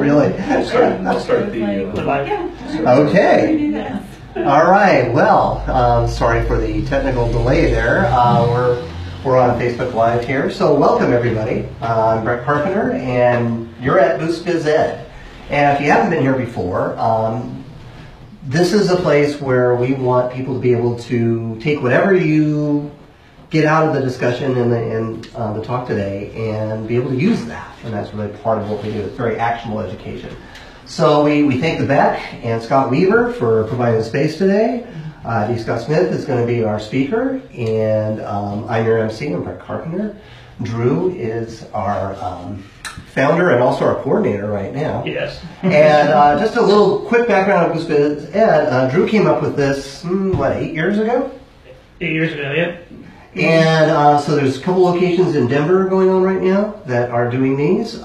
Really? I'll start the live. Okay. All right. Well, sorry for the technical delay there. We're on Facebook Live here. So welcome, everybody. I'm Brett Carpenter, and you're at Boost Biz Ed. And if you haven't been here before, this is a place where we want people to be able to take whatever you get out of the discussion and the talk today and be able to use that. And that's really part of what we do. It's very actionable education. So we thank the Beck and Scott Weaver for providing the space today. D. Scott Smith is going to be our speaker, and I'm your MC, I'm Brett Carpenter. Drew is our founder and also our coordinator right now. Yes. And just a little quick background on Boost Biz Ed. Drew came up with this, 8 years ago? 8 years ago, yep. And so there's a couple locations in Denver going on right now that are doing these.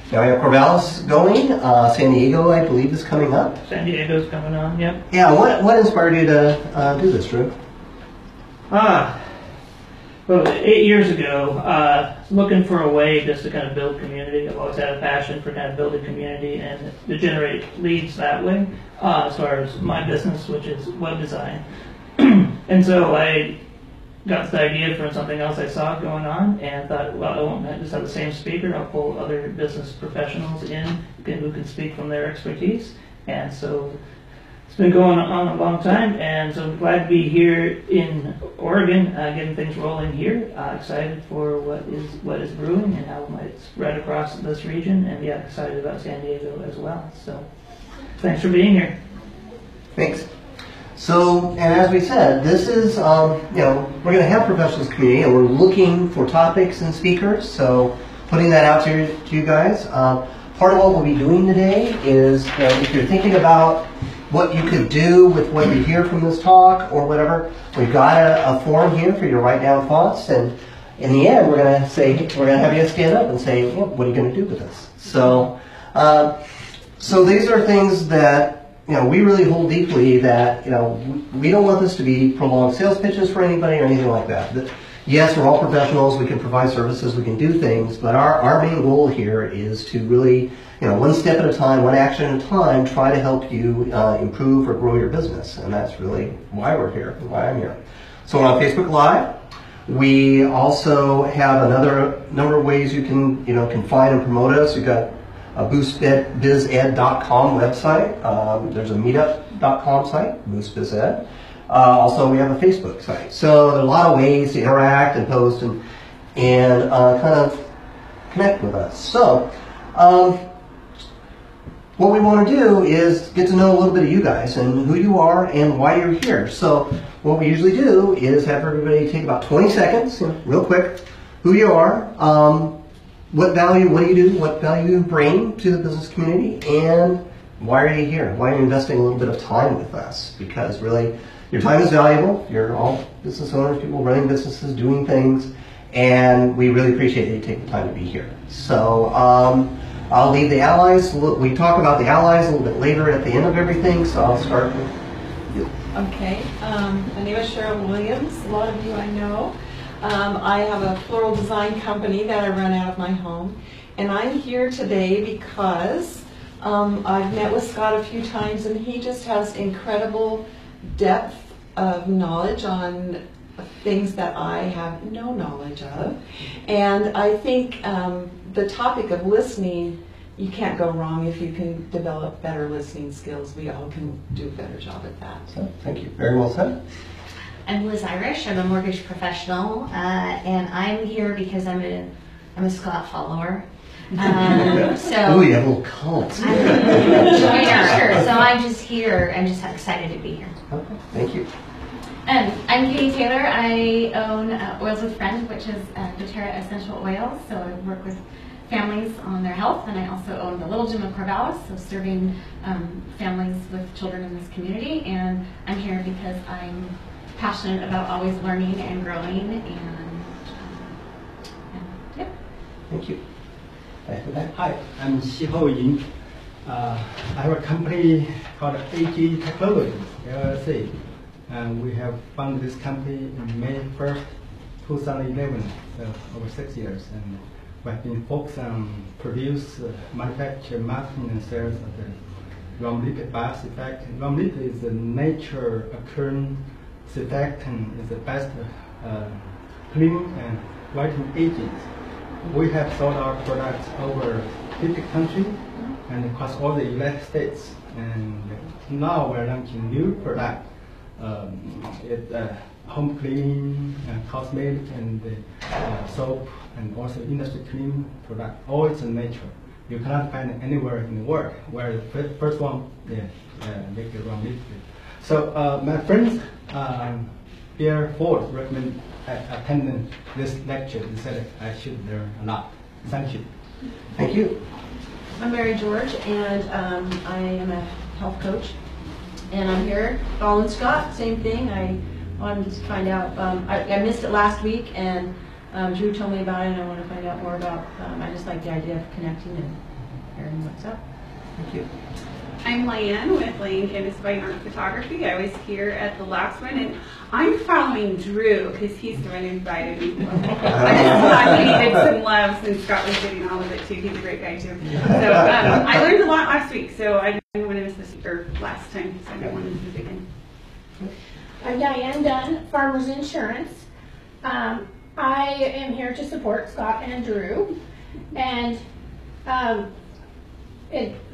Now we have Corvallis going. San Diego, I believe, is coming up. San Diego's coming on, yep. Yeah, what inspired you to do this, Drew? Well, 8 years ago, looking for a way just to kind of build community. I've always had a passion for kind of building community and to generate leads that way, as far as my business, which is web design. And so I got the idea from something else I saw going on and thought, well, I won't just have the same speaker. I'll pull other business professionals in who can speak from their expertise. And so it's been going on a long time, and so I'm glad to be here in Oregon, getting things rolling here. Excited for what is brewing and how it might spread across this region, and yeah, excited about San Diego as well. So thanks for being here. Thanks. So, and as we said, this is, we're going to have professionals community, and we're looking for topics and speakers, so putting that out to you guys. Part of what we'll be doing today is, if you're thinking about what you could do with what you hear from this talk or whatever, we've got a forum here for you to write down thoughts, and in the end, we're going to have you stand up and say, what are you going to do with this? So, so these are things that we really hold deeply, that we don't want this to be prolonged sales pitches for anybody or anything like that. Yes, we're all professionals, we can provide services, we can do things, but our main goal here is to really, one step at a time, one action at a time, try to help you improve or grow your business. And that's really why we're here, why I'm here. So we're on Facebook Live. We also have another number of ways you can find and promote us. You've got a boostbized.com website. There's a meetup.com site, boostbized. Also, we have a Facebook site. So there are a lot of ways to interact and post and kind of connect with us. So what we want to do is get to know a little bit of you guys and who you are and why you're here. So what we usually do is have everybody take about 20 seconds, real quick, who you are, what do you do, what value you bring to the business community, and why are you here? Why are you investing a little bit of time with us? Because really, your time is valuable. You're all business owners, people running businesses, doing things, and we really appreciate that you take the time to be here. So I'll leave the allies. We talk about the allies a little bit later at the end of everything, so I'll start with you. Okay. My name is Cheryl Williams. A lot of you I know. I have a floral design company that I run out of my home, and I'm here today because I've met with Scott a few times, and he just has incredible depth of knowledge on things that I have no knowledge of. And I think the topic of listening, you can't go wrong if you can develop better listening skills. We all can do a better job at that. So, thank you. Very well said. I'm Liz Irish. I'm a mortgage professional, and I'm here because I'm a Scott follower. Oh, you have a little cult. Sure. So I'm just here. I'm just excited to be here. Okay, thank you. I'm Katie Taylor. I own Oils with Friends, which is doTERRA essential oils. So I work with families on their health, and I also own the Little Gym of Corvallis, so serving families with children in this community. And I'm here because I'm passionate about always learning and growing, and yeah. Thank you. Hi, I'm Xiho Yin. I have a company called AG Technology, LLC, and we have founded this company in May 1st, 2011, so over 6 years. And have been focused on produce, manufacture, marketing, and sales of the rum lipid bias effect. Rum lipid is a nature occurring surfactant, is the best cleaning and whitening agents. We have sold our products over 50 countries and across all the United States. And now we're launching new product. It's home cleaning, cosmetic, and soap, and also industry cleaning product. All is in nature. You cannot find it anywhere in the world. Where the first one, make the rum liquid. So my friends, Pierre Ford recommend attending this lecture. They said I should learn a lot. Thank you. Thank you. I'm Mary George, and I am a health coach. And I'm here following Scott, same thing. I wanted to find out, I missed it last week, and Drew told me about it, and I want to find out more about, I just like the idea of connecting and hearing what's up. Thank you. I'm Leanne with Lane Canvas by Art Photography. I was here at the last one, and I'm following Drew because he's the one who invited me. I just thought he needed some love since Scott was getting all of it too. He's a great guy too. So I learned a lot last week, so I didn't want to miss this, or last time, so I don't want to miss it again. I'm Diane Dunn, Farmers Insurance. I am here to support Scott and Drew, and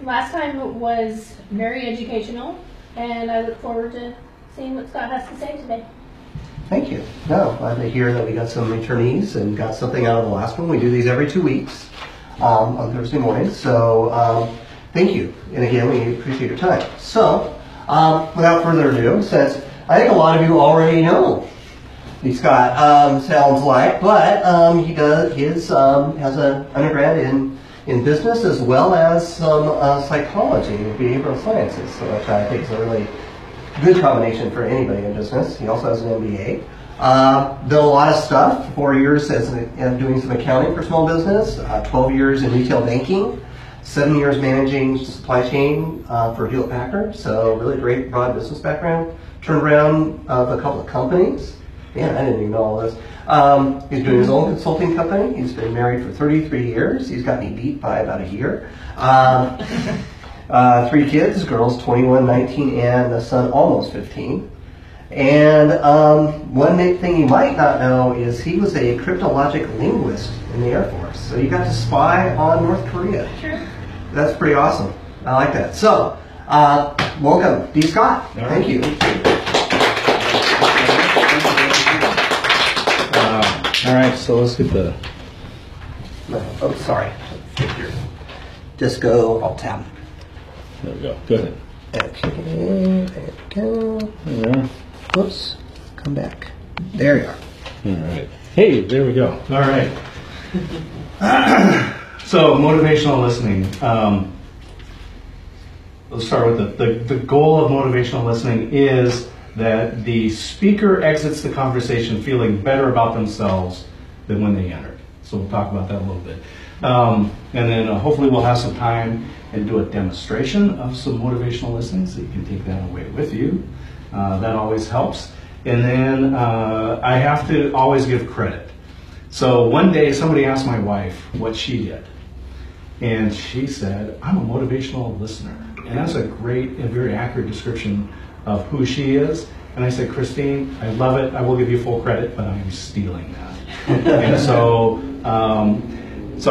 last time was very educational, and I look forward to seeing what Scott has to say today. Thank you. No, glad to hear that we got some returnees and got something out of the last one. We do these every 2 weeks on Thursday mornings, so thank you. And again, we appreciate your time. So, without further ado, since I think a lot of you already know who Scott sounds like, but he has an undergrad in business as well as some psychology and behavioral sciences, so which I think is a really good combination for anybody in business. He also has an MBA. Done a lot of stuff. 4 years as doing some accounting for small business. 12 years in retail banking. 7 years managing supply chain for Hewlett Packard. So really great broad business background. Turned around a couple of companies. Man, I didn't even know all this. He's doing his own consulting company. He's been married for 33 years. He's got me beat by about a year. 3 kids, girls 21, 19, and a son almost 15. And one thing you might not know is he was a cryptologic linguist in the Air Force. So you got to spy on North Korea. Sure. That's pretty awesome. I like that. So, welcome, D. Scott. Thank you. All right, so let's get the... Oh, sorry. Just go Alt-Tab. There we go. Go ahead. Okay, there we go. Yeah. Whoops. Come back. There you are. All right. Hey, there we go. All right. So, motivational listening. Let's start with the goal of motivational listening is that the speaker exits the conversation feeling better about themselves than when they entered. So we'll talk about that a little bit. And then hopefully we'll have some time and do a demonstration of some motivational listening so you can take that away with you. That always helps. And then I have to always give credit. So one day somebody asked my wife what she did. And she said, I'm a motivational listener. And that's a great and very accurate description of who she is. And I said, Christine, I love it. I will give you full credit, but I'm stealing that. And so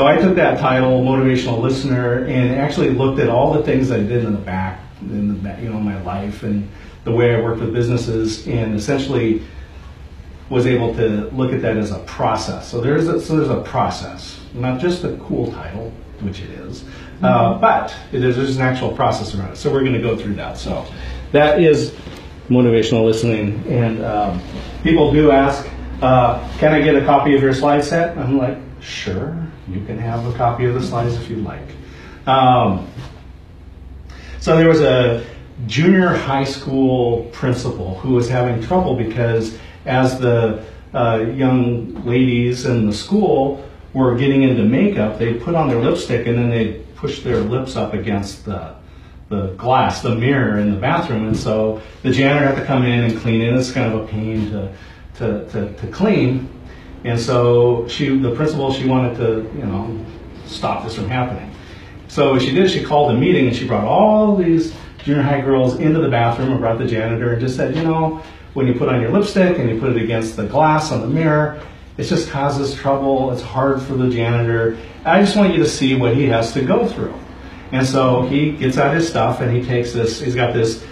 I took that title, motivational listener, and actually looked at all the things I did in the back, my life and the way I worked with businesses, and essentially was able to look at that as a process. So there's a process, not just a cool title, which it is, but there's an actual process around it. So we're going to go through that. So that is motivational listening. And people do ask, can I get a copy of your slide set? I'm like, sure, you can have a copy of the slides if you'd like. So there was a junior high school principal who was having trouble because as the young ladies in the school were getting into makeup, they put on their lipstick and then they push their lips up against the glass, the mirror in the bathroom, and so the janitor had to come in and clean it. It's kind of a pain to clean. And so the principal, she wanted to, stop this from happening. So what she did, she called a meeting and she brought all these junior high girls into the bathroom and brought the janitor and just said, when you put on your lipstick and you put it against the glass on the mirror, it just causes trouble. It's hard for the janitor. I just want you to see what he has to go through. And so he gets out his stuff and he takes this, he's got this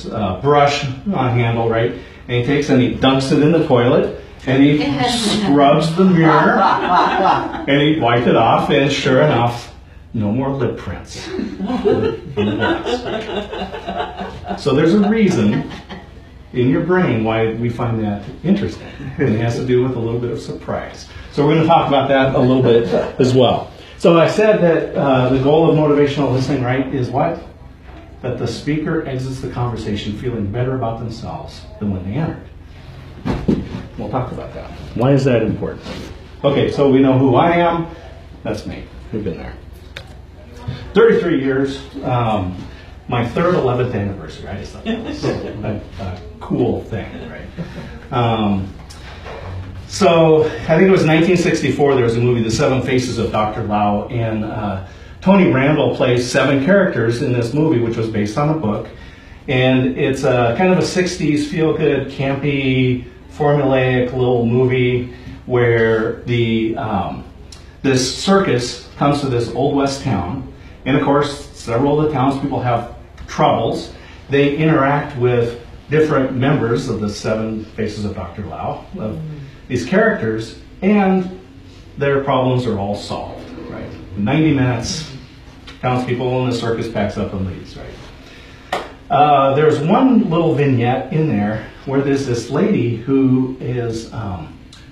brush on handle, right? And he takes and he dunks it in the toilet and he scrubs the mirror and he wiped it off, and sure enough, no more lip prints. So there's a reason in your brain why we find that interesting. And it has to do with a little bit of surprise. So we're going to talk about that a little bit as well. So I said that the goal of motivational listening, right, is what? That the speaker exits the conversation feeling better about themselves than when they entered. We'll talk about that. Why is that important? Okay, so we know who I am. That's me. We've been there. 33 years. My 11th anniversary. I just thought that was a cool thing, right? So I think it was 1964. There was a movie, The Seven Faces of Dr. Lao, and Tony Randall plays 7 characters in this movie, which was based on a book. And it's a kind of a 60s feel-good, campy, formulaic little movie where this circus comes to this Old West town. And of course, several of the townspeople have troubles. They interact with different members of the 7 Faces of Dr. Lao, of these characters, and their problems are all solved, right? 90 minutes, townspeople in the circus packs up and leaves, right? There's one little vignette in there where there's this lady who is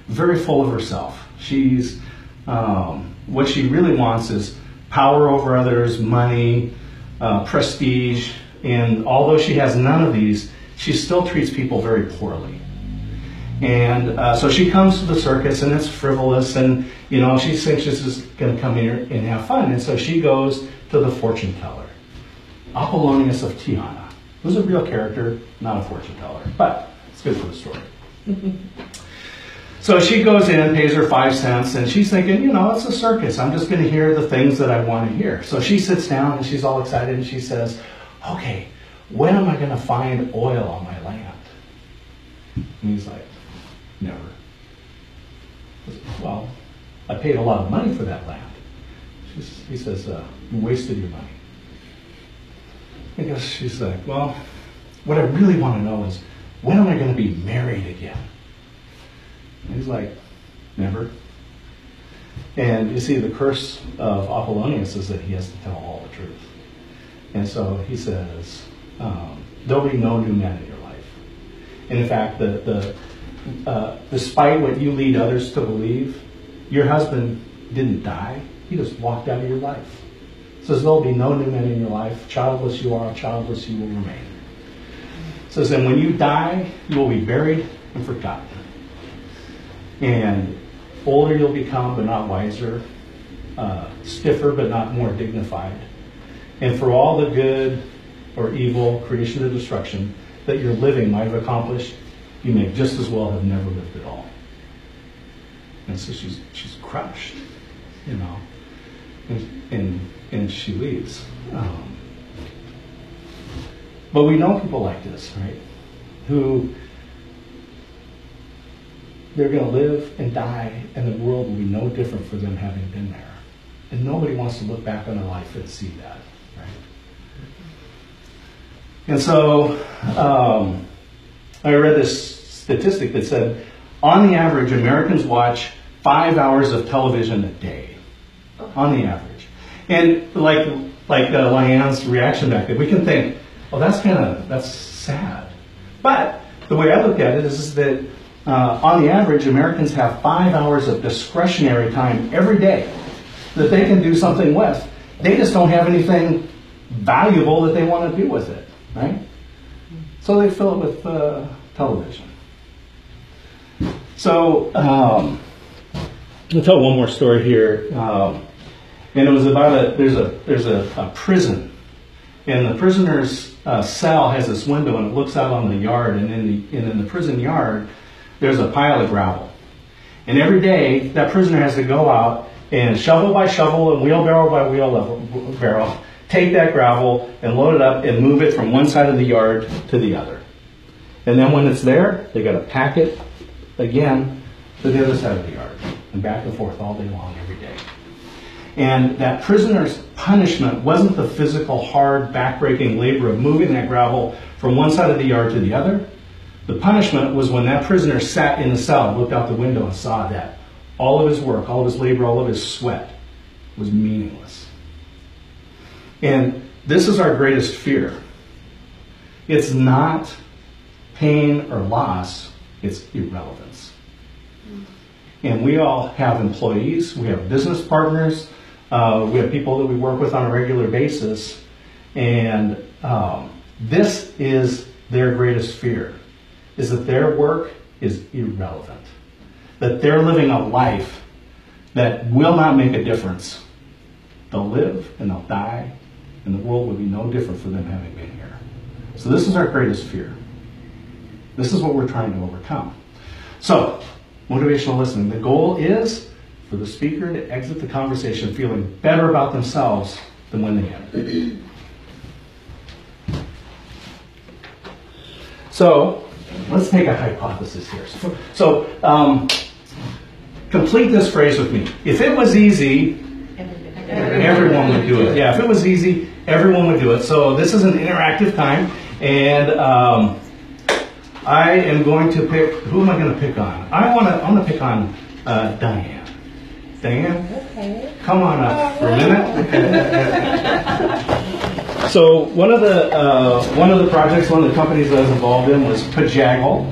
very full of herself. She's, what she really wants is power over others, money, prestige, and although she has none of these, she still treats people very poorly. And so she comes to the circus, and it's frivolous, and she thinks she's just going to come here and have fun. And so she goes to the fortune teller, Apollonius of Tyana, who's a real character, not a fortune teller, but it's good for the story. So she goes in, pays her 5 cents, and she's thinking, it's a circus. I'm just going to hear the things that I want to hear. So she sits down, and she's all excited, and she says, okay, when am I going to find oil on my land? And he's like, never. Well, I paid a lot of money for that land. He says, you wasted your money. I guess she's like, well, what I really want to know is, when am I going to be married again? And he's like, never. And you see, the curse of Apollonius is that he has to tell all the truth. And so he says, there'll be no new men in your life. And in fact, despite what you lead others to believe, your husband didn't die. He just walked out of your life. Says there'll be no new men in your life. Childless you are, childless you will remain. Says, and when you die, you will be buried and forgotten. And older you'll become, but not wiser. Stiffer, but not more dignified. And for all the good or evil, creation or destruction that your living might have accomplished, you may just as well have never lived at all. And so she's crushed, and she leaves. But we know people like this, right? Who they're going to live and die, and the world will be no different for them having been there. And nobody wants to look back on their life and see that, right? And so I read this statistic that said, on the average, Americans watch 5 hours of television a day. On the average. And like Leanne's reaction back there, we can think, well, that's sad. But the way I look at it is that on the average, Americans have 5 hours of discretionary time every day that they can do something with. They just don't have anything valuable that they want to do with it, right? So they fill it with television. So I'll tell one more story here, and it was about there's a prison, and the prisoner's cell has this window, and it looks out on the yard, and in the prison yard there's a pile of gravel, And every day, that prisoner has to go out and shovel by shovel and wheelbarrow by wheelbarrow, take that gravel and load it up and move it from one side of the yard to the other. And then when it's there, they got to pack it again to the other side of the yard and back and forth all day long every day. And that prisoner's punishment wasn't the physical, hard, backbreaking labor of moving that gravel from one side of the yard to the other. The punishment was when that prisoner sat in the cell, looked out the window and saw that all of his work, all of his labor, all of his sweat was meaningless. And this is our greatest fear. It's not pain or loss, it's irrelevance. And we all have employees, we have business partners, we have people that we work with on a regular basis, and this is their greatest fear, is that their work is irrelevant, that they're living a life that will not make a difference. They'll live and they'll die, and the world will be no different for them having been here. So this is our greatest fear. This is what we're trying to overcome. So, motivational listening. The goal is for the speaker to exit the conversation feeling better about themselves than when they entered. So, let's take a hypothesis here. So, complete this phrase with me. If it was easy, everyone would do it. Yeah, if it was easy, everyone would do it. So this is an interactive time, and I am going to pick. Who am I going to pick on? I'm going to pick on Diane. Diane, okay. Come on up for a minute. So one of the projects, one of the companies I was involved in was Pajaggle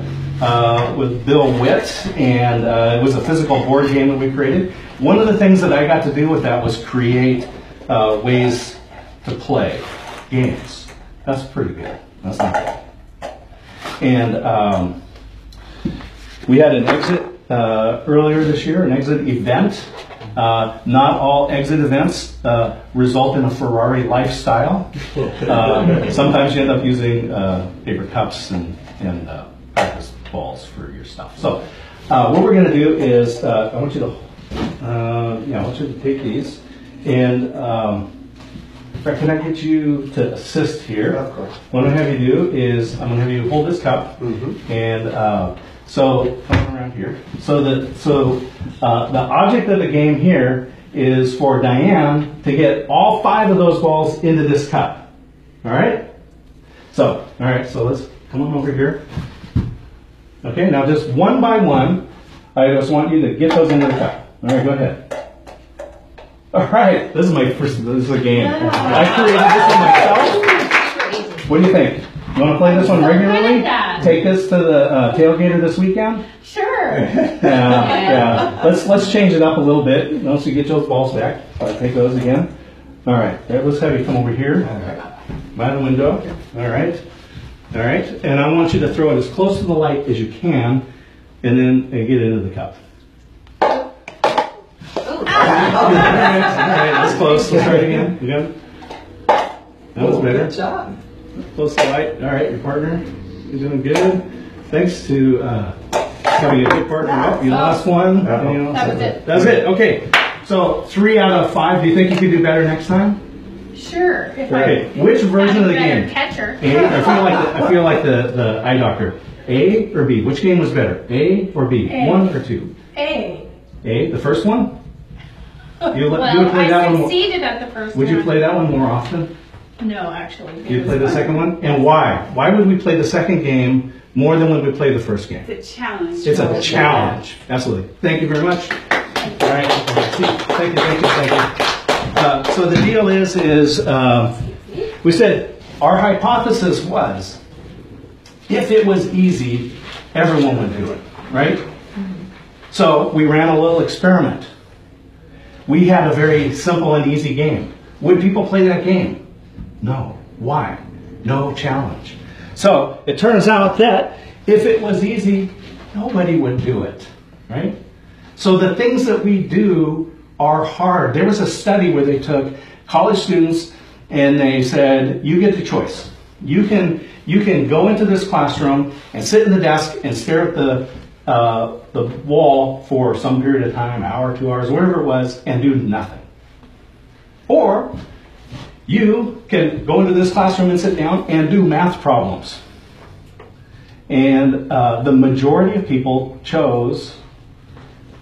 with Bill Witt, and it was a physical board game that we created. One of the things that I got to do with that was create ways to play games. That's pretty good. That's not bad. And we had an exit earlier this year, an exit event. Not all exit events result in a Ferrari lifestyle. Sometimes you end up using paper cups and practice balls for your stuff. So what we're going to do is I want you to take these, and can I get you to assist here? Of course. What I'm going to have you do is I'm going to have you hold this cup, and so come around here. So the object of the game here is for Diane to get all 5 of those balls into this cup. All right. So let's come on over here. Okay. Now just one by one, I just want you to get those into the cup. All right. Go ahead. All right. This is a game. I created this one myself. What do you think? You want to play this one regularly? Take this to the tailgater this weekend? Sure. Yeah. Let's change it up a little bit. Once you get those balls back, take those again. All right. Let's have you come over here by the window. All right. And I want you to throw it as close to the light as you can, and then get it into the cup. All right. That's close. Let's try it again. You got it? That was better. Good job. Close to light. All right, your partner, you're doing good. Thanks to having a good partner. Oh, you lost one. That was it. That's it. Okay. So 3 out of 5. Do you think you could do better next time? Sure. Okay. Which version of the game? Catcher. I feel like the eye doctor. A or B? Which game was better? A or B? A. 1 or 2? A. A. The first one? You would play I that one. succeeded at the first one. Would you play that one more often? No, actually. You play the second one? And why? Why would we play the second game more than when we play the first game? It's a challenge. It's a challenge. Absolutely. Thank you very much. All right. Thank you. So the deal is we said our hypothesis was if it was easy, everyone would do it, right? So we ran a little experiment. We had a very simple and easy game. Would people play that game? No. Why? No challenge. So it turns out that if it was easy, nobody would do it, right? So the things that we do are hard. There was a study where they took college students and they said, you get the choice. You can go into this classroom and sit in the desk and stare at the the wall for some period of time, hour, 2 hours, whatever it was, and do nothing. Or you can go into this classroom and sit down and do math problems. And the majority of people chose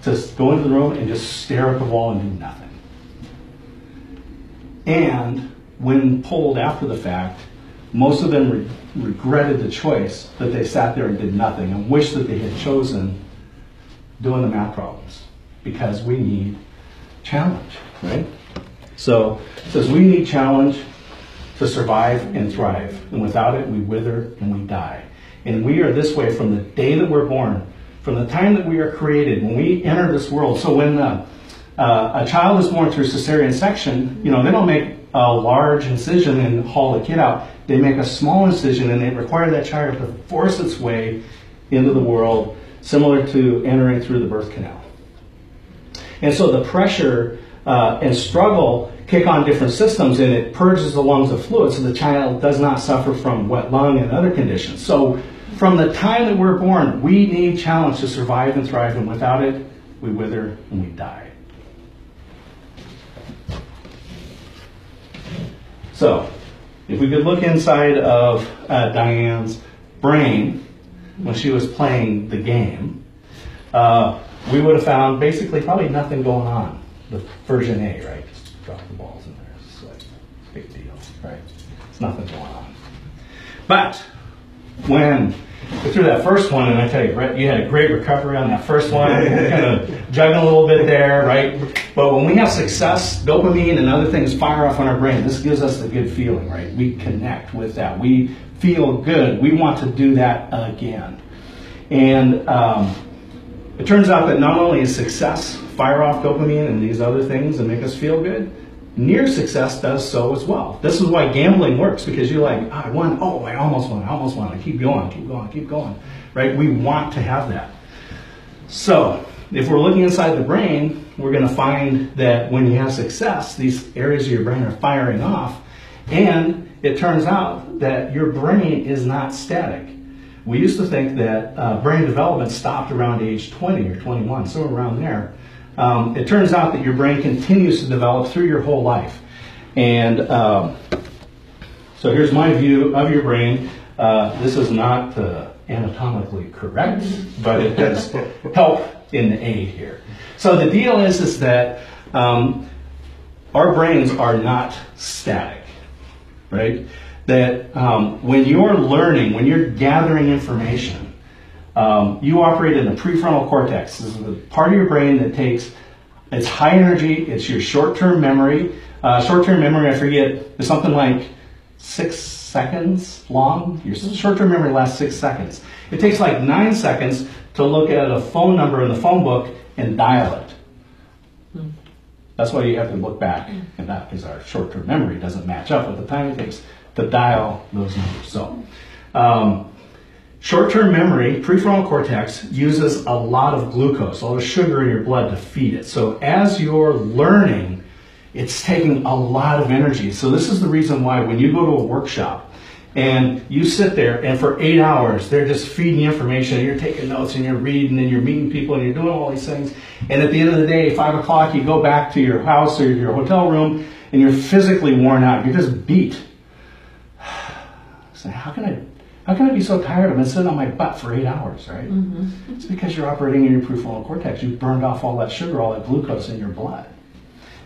to go into the room and just stare at the wall and do nothing. And when polled after the fact, most of them regretted the choice that they sat there and did nothing and wished that they had chosen doing the math problems, because we need challenge, right? So it says we need challenge to survive and thrive, and without it we wither and we die. And we are this way from the day that we're born, from the time that we are created, when we enter this world. So when a child is born through cesarean section, they don't make a large incision and haul the kid out. They make a small incision, and they require that child to force its way into the world, similar to entering through the birth canal. And so the pressure and struggle kick on different systems, and it purges the lungs of fluid so the child does not suffer from wet lung and other conditions. So from the time that we're born, we need challenge to survive and thrive, and without it, we wither and we die. So, if we could look inside of Diane's brain when she was playing the game, we would have found basically probably nothing going on. The version A, right? Just drop the balls in there. It's like a big deal, right? It's nothing going on. But when we threw that first one, and I tell you, Brett, you had a great recovery on that first one, kind of juggling a little bit there, right? But when we have success, dopamine and other things fire off on our brain. This gives us the good feeling, right? We connect with that. We feel good. We want to do that again. And it turns out that not only is success fire off dopamine and these other things and make us feel good, near success does so as well. This is why gambling works, because you're like, I won, oh, I almost won, I keep going, right? We want to have that. So if we're looking inside the brain, we're going to find that when you have success, these areas of your brain are firing off, and it turns out that your brain is not static. We used to think that brain development stopped around age 20 or 21, somewhere around there. It turns out that your brain continues to develop through your whole life. And so here's my view of your brain. This is not anatomically correct, but it does help in the aid here. So the deal is that our brains are not static, right? That when you're learning, when you're gathering information, you operate in the prefrontal cortex. This is the part of your brain that takes, it's high energy, it's your short-term memory. Short-term memory, I forget, is something like 6 seconds long. Your short-term memory lasts 6 seconds. It takes like 9 seconds to look at a phone number in the phone book and dial it. That's why you have to look back, and that is our short-term memory doesn't match up with the time it takes to dial those numbers. So, short-term memory, prefrontal cortex, uses a lot of glucose, a lot of sugar in your blood to feed it. So as you're learning, it's taking a lot of energy. So this is the reason why when you go to a workshop and you sit there and for 8 hours, they're just feeding you information, and you're taking notes and you're reading and you're meeting people and you're doing all these things. And at the end of the day, 5 o'clock, you go back to your house or your hotel room and you're physically worn out. You're just beat. So how can I be so tired? I've been sitting on my butt for 8 hours, right? Mm-hmm. It's because you're operating in your prefrontal cortex. You've burned off all that sugar, all that glucose in your blood.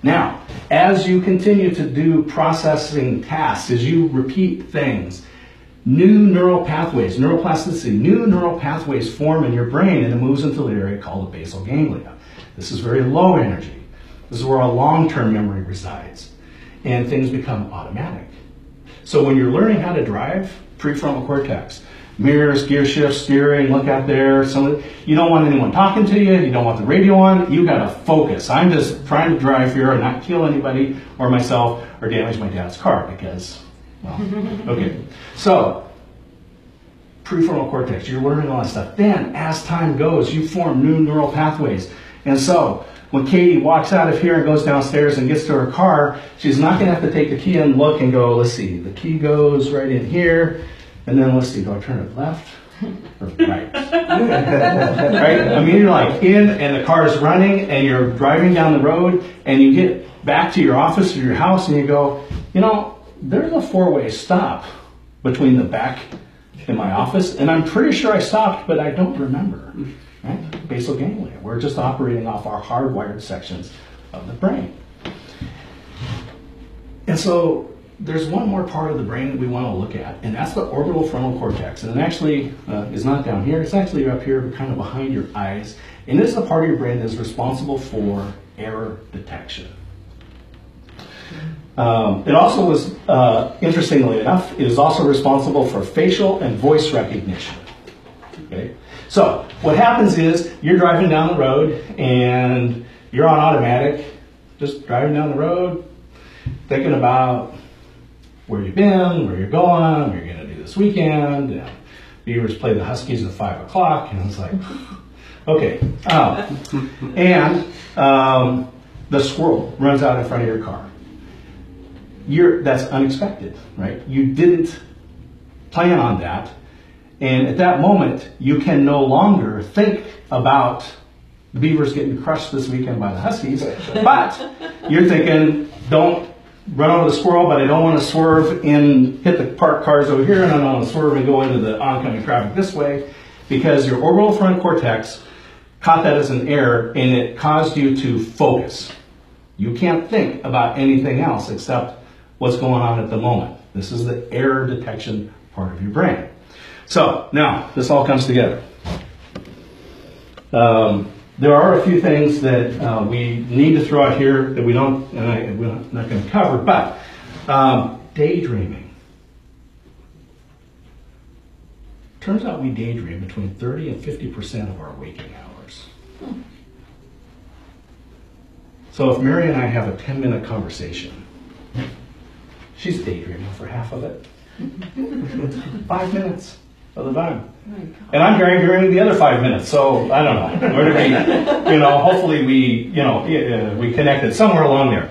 Now, as you continue to do processing tasks, as you repeat things, new neural pathways, neuroplasticity, new neural pathways form in your brain, and it moves into the area called the basal ganglia. This is very low energy. This is where our long-term memory resides, and things become automatic. So when you're learning how to drive, prefrontal cortex, mirrors, gear shifts, steering, look out there. You don't want anyone talking to you. You don't want the radio on. You got to focus. I'm just trying to drive here and not kill anybody or myself or damage my dad's car because, well, okay. So prefrontal cortex, you're learning all that stuff. Then as time goes, you form new neural pathways. And so when Katie walks out of here and goes downstairs and gets to her car, she's not going to have to take the key and look and go, let's see, the key goes right in here. And then let's see, do I turn it left or right? Right? I mean, you're like in, and the car is running, and you're driving down the road, and you get back to your office or your house, and you go, you know, there's a four-way stop between the back and my office, and I'm pretty sure I stopped, but I don't remember. Right? Basal ganglia. We're just operating off our hardwired sections of the brain. And so there's one more part of the brain that we want to look at, and that's the orbital frontal cortex. And it actually is not down here. It's actually up here, kind of behind your eyes. And this is the part of your brain that is responsible for error detection. It also was, interestingly enough, it is also responsible for facial and voice recognition. Okay? So what happens is you're driving down the road and you're on automatic, just driving down the road, thinking about where you've been, where you're going, what you're going to do this weekend. And Beavers play the Huskies at 5 o'clock, and it's like, okay. And the squirrel runs out in front of your car. That's unexpected, right? You didn't plan on that. And at that moment, you can no longer think about the Beavers getting crushed this weekend by the Huskies, but you're thinking, don't run over the squirrel, but I don't want to swerve and hit the parked cars over here, and I don't want to swerve and go into the oncoming traffic this way, because your orbital frontal cortex caught that as an error, and it caused you to focus. You can't think about anything else except what's going on at the moment. This is the error detection part of your brain. So now this all comes together. There are a few things that we need to throw out here that we don't, and we're not going to cover, but daydreaming. Turns out we daydream between 30 and 50% of our waking hours. So if Mary and I have a 10-minute conversation, she's daydreaming for half of it. 5 minutes of the time. And I'm daydreaming the other 5 minutes, so I don't know. Where do we, hopefully we connected somewhere along there.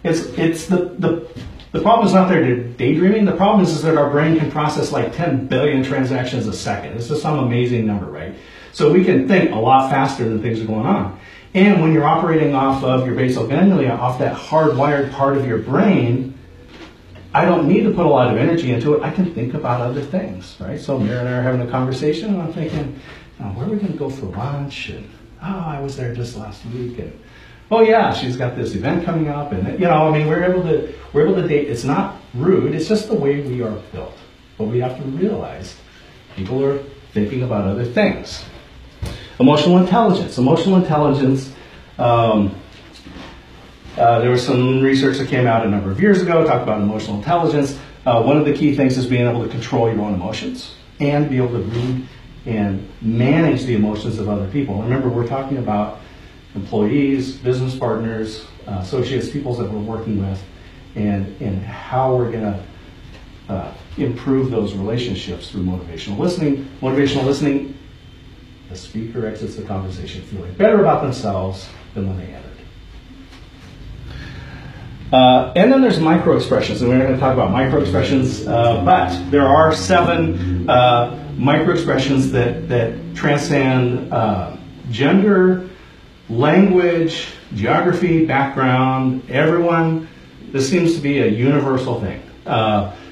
It's the problem is not there to daydreaming. The problem is that our brain can process like 10 billion transactions a second. It's just some amazing number, right? So we can think a lot faster than things are going on. And when you're operating off of your basal ganglia, off that hardwired part of your brain, I don't need to put a lot of energy into it. I can think about other things, right? So Mary and I are having a conversation, and I'm thinking, where are we going to go for lunch? And, I was there just last week. And, oh yeah, she's got this event coming up. And, we're able to date. It's not rude. It's just the way we are built. But we have to realize people are thinking about other things. Emotional intelligence. Emotional intelligence, there was some research that came out a number of years ago, talked about emotional intelligence. One of the key things is being able to control your own emotions and be able to read and manage the emotions of other people. Remember, we're talking about employees, business partners, associates, people that we're working with, and how we're going to improve those relationships through motivational listening. Motivational listening, the speaker exits the conversation feeling better about themselves than when they entered. And then there's micro-expressions, and we're not going to talk about micro-expressions, but there are 7 micro-expressions that transcend gender, language, geography, background, everyone. This seems to be a universal thing.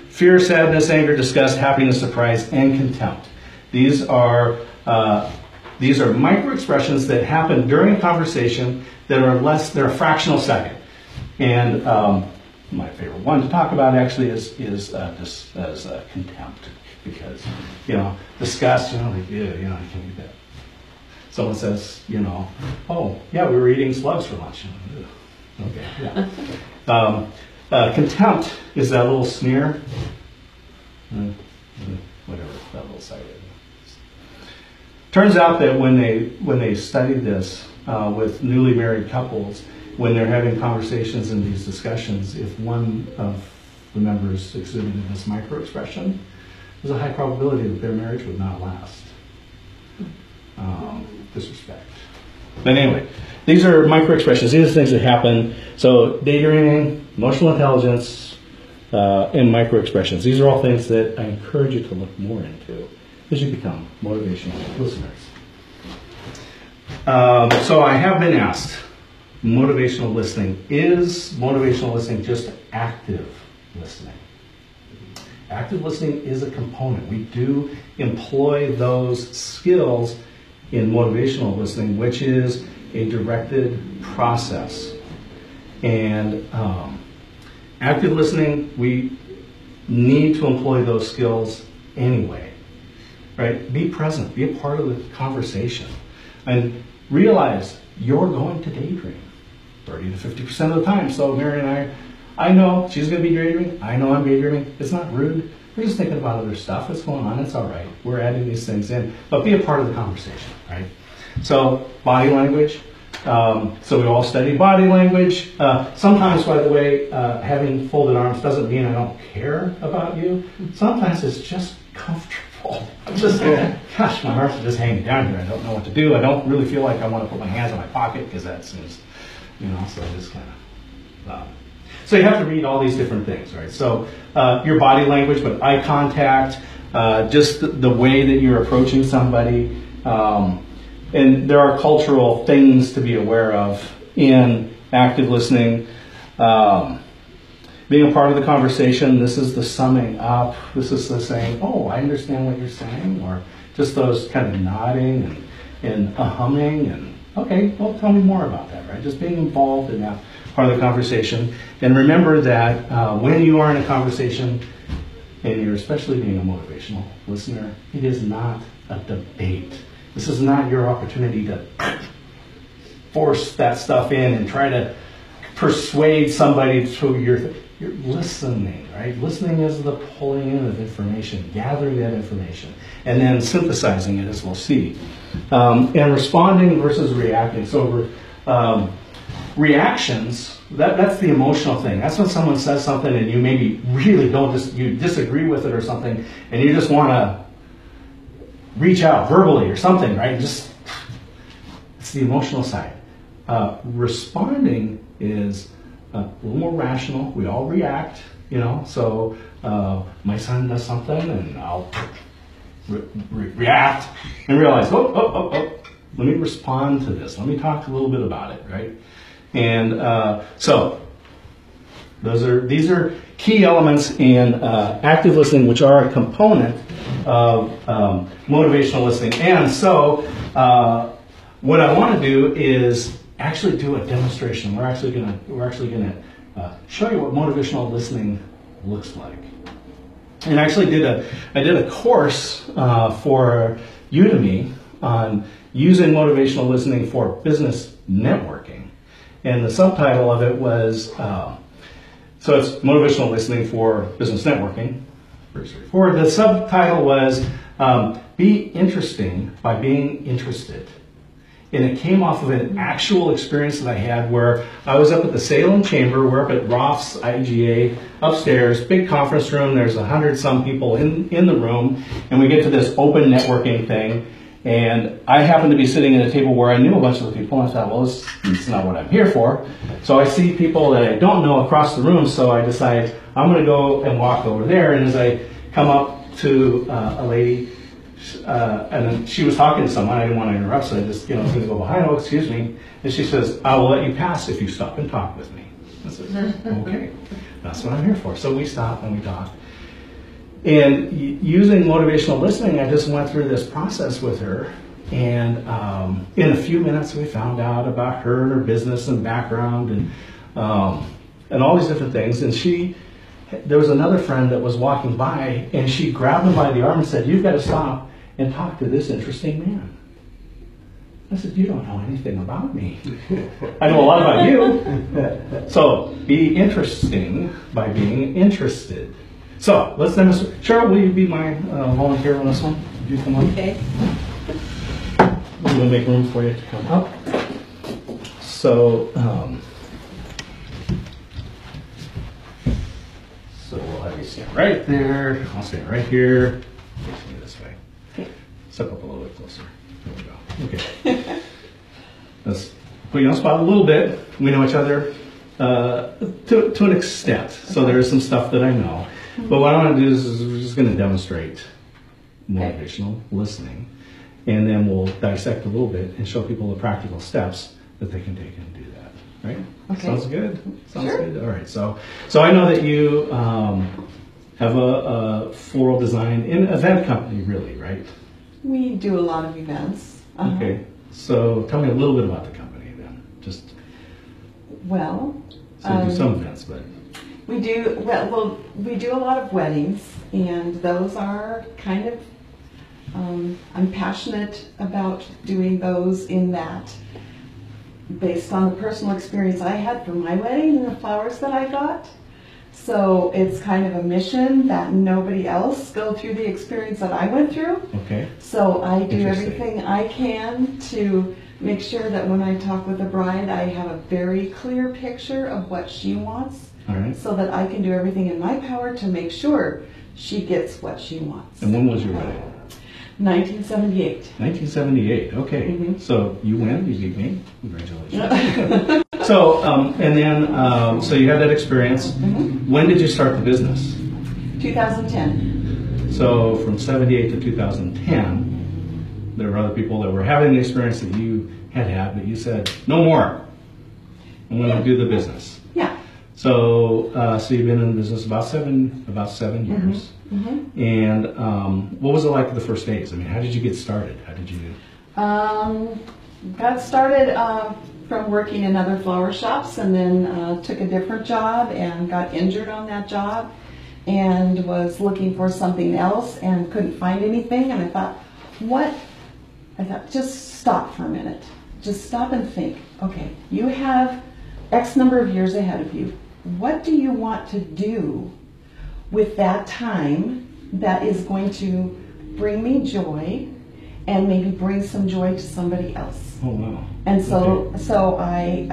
Fear, sadness, anger, disgust, happiness, surprise, and contempt. These are micro-expressions that happen during a conversation that are they're a fractional second. And my favorite one to talk about actually is contempt, because disgust, I can't eat that. Someone says, oh yeah, we were eating slugs for lunch. Okay, yeah. Contempt is that little sneer, whatever that little side is. Turns out that when they studied this with newly married couples, when they're having conversations in these discussions, if one of the members exhibited this micro-expression, there's a high probability that their marriage would not last. Disrespect. But anyway, these are micro-expressions. These are things that happen. So daydreaming, emotional intelligence, and micro-expressions. These are all things that I encourage you to look more into as you become motivational listeners. So I have been asked, motivational listening, is motivational listening just active listening? Active listening is a component. We do employ those skills in motivational listening, which is a directed process. And active listening, we need to employ those skills anyway, right? Be present, be a part of the conversation, and realize you're going to daydream 30 to 50% of the time. So Mary and I know she's going to be daydreaming. I know I'm daydreaming. It's not rude. We're just thinking about other stuff that's going on. It's all right. We're adding these things in, but be a part of the conversation, right? So body language. So we all study body language. Sometimes, by the way, having folded arms doesn't mean I don't care about you. Sometimes it's just comfortable. I'm just, gosh, my arms are just hanging down here. I don't know what to do. I don't really feel like I want to put my hands in my pocket because that seems, so I just kind of. So you have to read all these different things, right? So your body language, but eye contact, just the way that you're approaching somebody. And there are cultural things to be aware of in active listening. Being a part of the conversation, this is the summing up. This is the saying, oh, I understand what you're saying. Or just those kind of nodding and humming. And okay, well, tell me more about that, right? Just being involved in that part of the conversation. And remember that when you are in a conversation, and you're especially being a motivational listener, it is not a debate. This is not your opportunity to force that stuff in and try to persuade somebody to you're listening, right? Listening is the pulling in of information, gathering that information, and then synthesizing it, as we'll see. And responding versus reacting. So reactions, that's the emotional thing. That's when someone says something and you maybe really you disagree with it or something, and you just want to reach out verbally or something, right? Just, it's the emotional side. Responding is a little more rational. We all react, so my son does something and I'll react and realize, oh, let me respond to this. Let me talk a little bit about it, right? And so these are key elements in active listening, which are a component of motivational listening. And so what I want to do is actually do a demonstration. We're actually gonna show you what motivational listening looks like. And I actually did a course for Udemy on using motivational listening for business networking. And the subtitle of it was, so it's motivational listening for business networking. Pretty straightforward. The subtitle was, Be Interesting by Being Interested. And it came off of an actual experience that I had where I was up at the Salem Chamber. We're up at Roth's IGA upstairs, big conference room. There's 100-some people in the room. And we get to this open networking thing. And I happened to be sitting at a table where I knew a bunch of the people. And I thought, well, this is not what I'm here for. So I see people that I don't know across the room. So I decide I'm going to go and walk over there. And as I come up to a lady, and then she was talking to someone. I didn't want to interrupt, so I just, was going to go behind. Oh, excuse me. And she says, I will let you pass if you stop and talk with me. I said, okay, that's what I'm here for. So we stop and we talk. And using motivational listening, I just went through this process with her. And in a few minutes, we found out about her and her business and background and all these different things. And there was another friend that was walking by, and she grabbed him by the arm and said, you've got to stop and talk to this interesting man. I said, you don't know anything about me. I know a lot about you. So be interesting by being interested. So let's demonstrate. Cheryl, will you be my volunteer on this one? Would you come on? Okay. I'm going to make room for you to come up. So, so we'll have you stand right there. I'll stand right here. Face me this way. Okay. Step up a little bit closer. There we go. Okay. Let's put you on the spot a little bit. We know each other to an extent. So there's some stuff that I know. But what I want to do is we're just going to demonstrate motivational listening. And then we'll dissect a little bit and show people the practical steps that they can take and do that. Right? Okay. Sounds good. Sounds Sure. good. All right. So I know that you have a floral design and event company, really, right? We do a lot of events. Okay. So tell me a little bit about the company then. Just Well, so you do some events, but we do we do a lot of weddings, and those are kind of I'm passionate about doing those in that based on the personal experience I had for my wedding and the flowers that I got. So it's kind of a mission that nobody else go through the experience that I went through. okay. So I do Interesting. everything I can to make sure that when I talk with the bride, I have a very clear picture of what she wants, All right. so that I can do everything in my power to make sure she gets what she wants. And when was your wedding? 1978. 1978. Okay. Mhm. So you win. You beat me. Congratulations. So and then so you had that experience. Mhm. When did you start the business? 2010. So from 78 to 2010, there were other people that were having the experience that you had, but you said, no more. I'm going to do the business. Yeah. So so you've been in business about seven years. Mm-hmm. And what was it like the first days? I mean, how did you get started? How did you? Got started from working in other flower shops, and then took a different job and got injured on that job, and was looking for something else and couldn't find anything. And I thought, just stop for a minute. Just stop and think. Okay, you have X number of years ahead of you. What do you want to do with that time that is going to bring me joy and maybe bring some joy to somebody else? Oh wow! And so, Okay. so I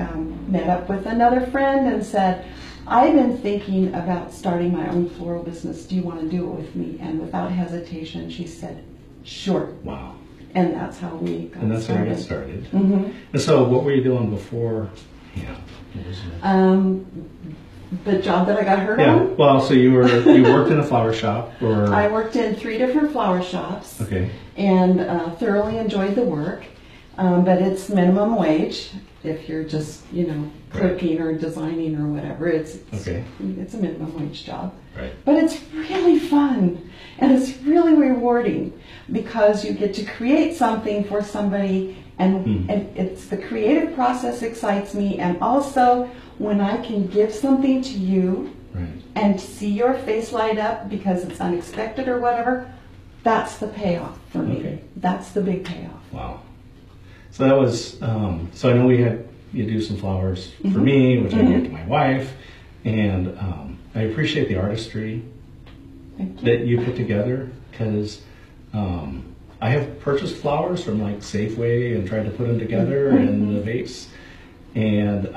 met up with another friend and said, I've been thinking about starting my own floral business. Do you want to do it with me? And without hesitation, she said, sure. Wow! And that's how we got And that's how started. you got started. Mm-hmm. And so, what were you doing before? Yeah. What was it? The job that I got hurt Yeah. on, Well, so you worked in a flower shop, or I worked in 3 different flower shops. okay, And thoroughly enjoyed the work. But it's minimum wage if you're just, cooking or designing or whatever. It's Okay. It's a minimum wage job. right, But it's really fun and it's really rewarding because you get to create something for somebody, and it's the creative process excites me, and also when I can give something to you right. and see your face light up because it's unexpected or whatever, that's the payoff for me. Okay. That's the big payoff. Wow. So that was. So I know you do some flowers for me, which I gave to my wife, and I appreciate the artistry Thank you. that you put together, because I have purchased flowers from like Safeway and tried to put them together in the vase, and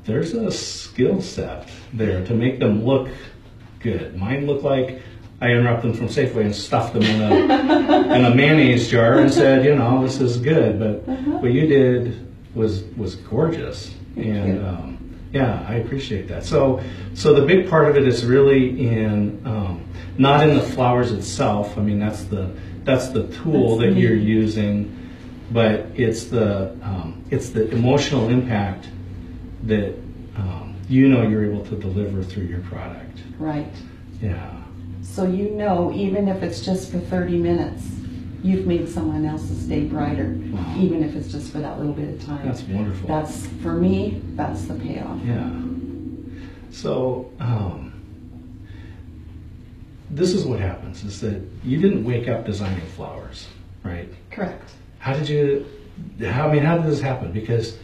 there's a skill set there to make them look good. Mine look like I unwrapped them from Safeway and stuffed them in a mayonnaise jar and said, this is good. But what you did was gorgeous, and yeah, I appreciate that. So the big part of it is really in not in the flowers itself. I mean, that's the tool that you're using, but it's the emotional impact that you're able to deliver through your product. Right. Yeah. So even if it's just for 30 minutes, you've made someone else's day brighter, Wow. even if it's just for that little bit of time. That's wonderful. That's, for me, that's the payoff. Yeah. So this is what happens, is that you didn't wake up designing flowers, right? Correct. How did this happen? Because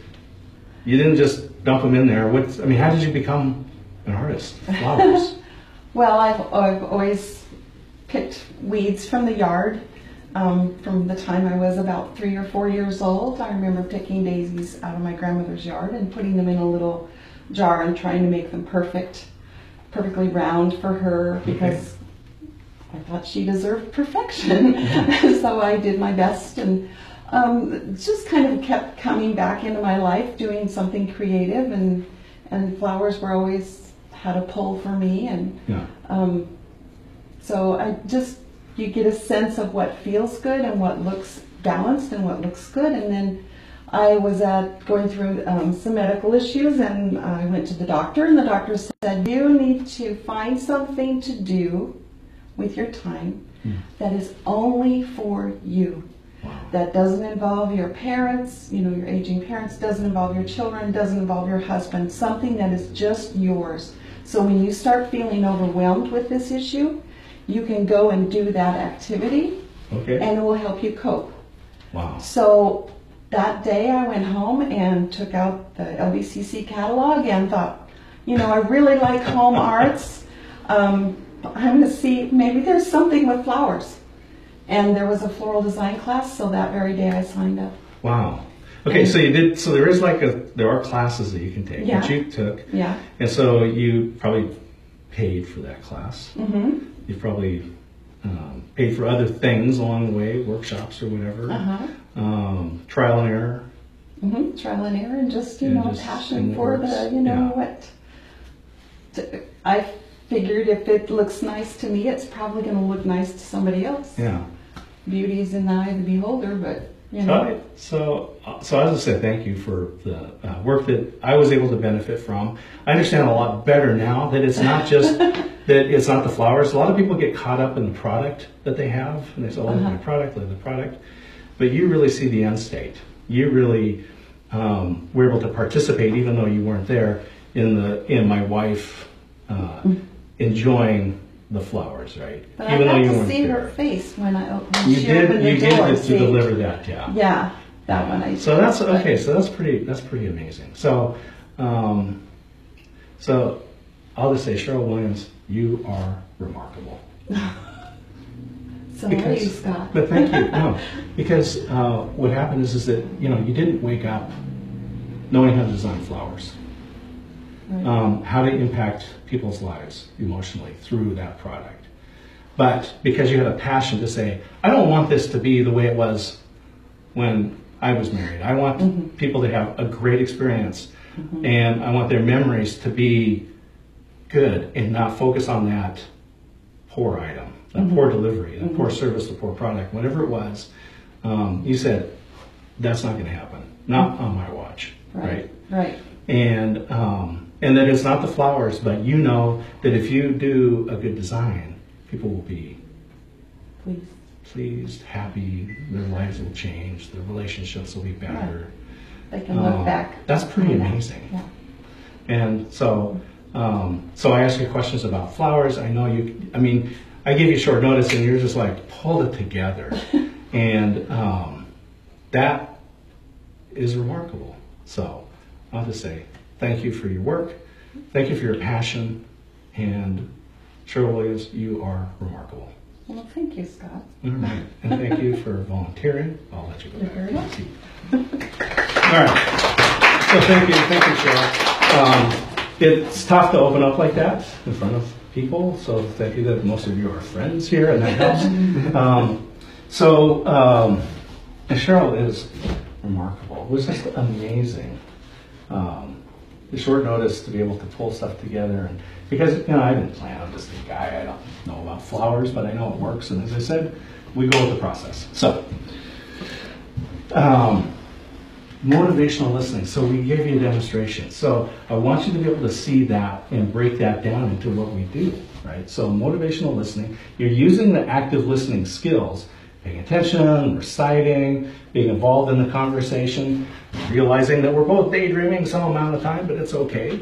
you didn't just dump them in there. How did you become an artist of flowers? Well, I've always picked weeds from the yard. From the time I was about 3 or 4 years old, I remember picking daisies out of my grandmother's yard and putting them in a little jar and trying to make them perfectly round for her, because I thought she deserved perfection. So I did my best, and just kind of kept coming back into my life doing something creative, and flowers were always had a pull for me, and Yeah. So you get a sense of what feels good and what looks balanced and what looks good. And then I was going through some medical issues, and I went to the doctor, and the doctor said, you need to find something to do with your time that is only for you. That doesn't involve your parents, your aging parents, doesn't involve your children, doesn't involve your husband, something that is just yours. So when you start feeling overwhelmed with this issue, you can go and do that activity, and it will help you cope. Wow. So that day I went home and took out the LBCC catalog and thought, I really like home arts. I'm going to see, maybe there's something with flowers. And there was a floral design class, so that very day I signed up. Wow. Okay, so you did, so there are classes that you can take, which you took. Yeah. And so you probably paid for that class. Mm-hmm. You probably paid for other things along the way, workshops or whatever. Trial and error. Mm-hmm. Trial and error, and just, passion for I figured if it looks nice to me, it's probably going to look nice to somebody else. Yeah. Beauty's in the eye of the beholder, but So as I said, thank you for the work that I was able to benefit from. I understand a lot better now that it's not just that it's not the flowers. A lot of people get caught up in the product that they have, and they say, "Oh, look at the product." But you really see the end state. You really were able to participate, even though you weren't there, in my wife enjoying the flowers, right? But even I though you got to weren't see there. her face when You she did. opened the You door. did to deliver that, yeah. Yeah, that one I. So that's okay. So that's pretty amazing. So, so I'll just say, Cheryl Williams, you are remarkable. So are you, Scott. But thank you. No, because what happened is that you didn't wake up knowing how to design flowers. Right. How to impact people's lives emotionally through that product. But because you had a passion to say, I don't want this to be the way it was when I was married. I want people to have a great experience, and I want their memories to be good and not focus on that poor item, that poor delivery, that poor service, the poor product, whatever it was. You said, that's not going to happen. Not on my watch. Right. And that it's not the flowers, but you know that if you do a good design, people will be pleased, happy, their lives will change, their relationships will be better. They can look back. That's pretty amazing. Yeah. And so I asked you questions about flowers. I know I gave you short notice and you're just like, pulled it together. And that is remarkable. So I'll just say, thank you for your work. Thank you for your passion. And Cheryl Williams, you are remarkable. Well, thank you, Scott. All right. And thank you for volunteering. I'll let you go back. You're very welcome. All right. So thank you, Cheryl. It's tough to open up like that in front of people. So thank you that most of you are friends here, and that helps. And Cheryl is remarkable. It was just amazing. The short notice to be able to pull stuff together, and because I didn't plan. I'm just a guy. I don't know about flowers, but I know it works. And as I said, we go with the process. So, motivational listening. So we gave you a demonstration. So I want you to be able to see that and break that down into what we do. Right. So motivational listening. You're using the active listening skills. Paying attention, reciting, being involved in the conversation, realizing that we're both daydreaming some amount of time, but it's okay.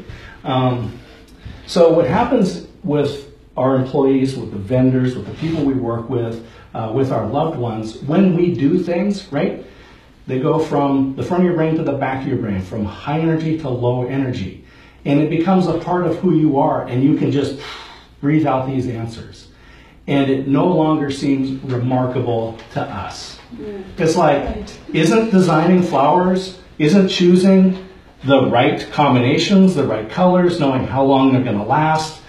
So what happens with our employees, with the vendors, with the people we work with our loved ones, when we do things, right, they go from the front of your brain to the back of your brain, from high energy to low energy. And it becomes a part of who you are, and you can just breathe out these answers. And it no longer seems remarkable to us. It's like, isn't designing flowers, isn't choosing the right combinations, the right colors, knowing how long they're going to last,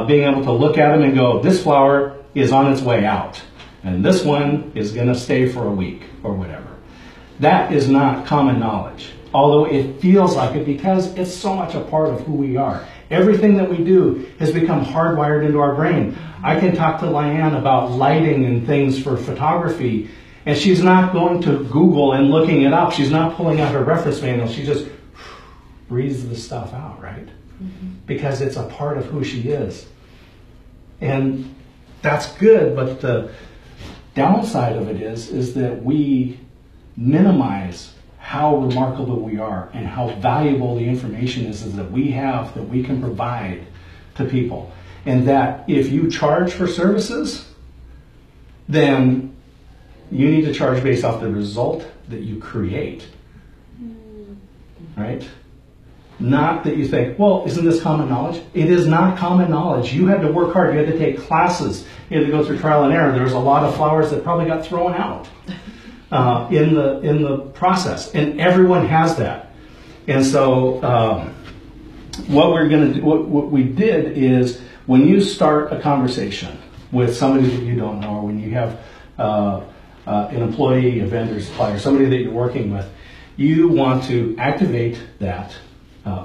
being able to look at them and go, this flower is on its way out, and this one is going to stay for a week or whatever. That is not common knowledge, although it feels like it because it's so much a part of who we are. Everything that we do has become hardwired into our brain. I can talk to Lyanne about lighting and things for photography, and she's not going to Google and looking it up. She's not pulling out her reference manual. She just breathes the stuff out, right? Because it's a part of who she is. And that's good, but the downside of it is that we minimize how remarkable we are and how valuable the information is that we have, that we can provide to people. And that if you charge for services, then you need to charge based off the result that you create. Right? Not that you think, well, isn't this common knowledge? It is not common knowledge. You had to work hard. You had to take classes. You had to go through trial and error. There was a lot of flowers that probably got thrown out in the process, and everyone has that. And so what we're going to do, what we did is, when you start a conversation with somebody that you don't know, or when you have an employee, a vendor, supplier, somebody that you're working with, you want to activate that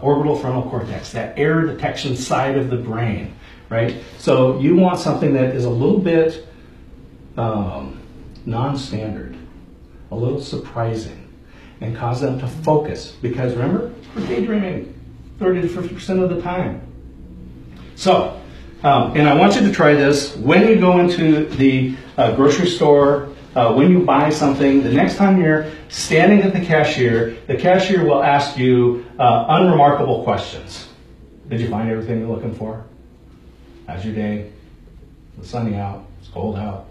orbital frontal cortex, that error detection side of the brain, right? So you want something that is a little bit non-standard, a little surprising, and cause them to focus. Because remember, we're daydreaming 30 to 50% of the time. So, and I want you to try this when you go into the grocery store. When you buy something, the next time you're standing at the cashier will ask you unremarkable questions. Did you find everything you're looking for? How's your day? It's sunny out, it's cold out,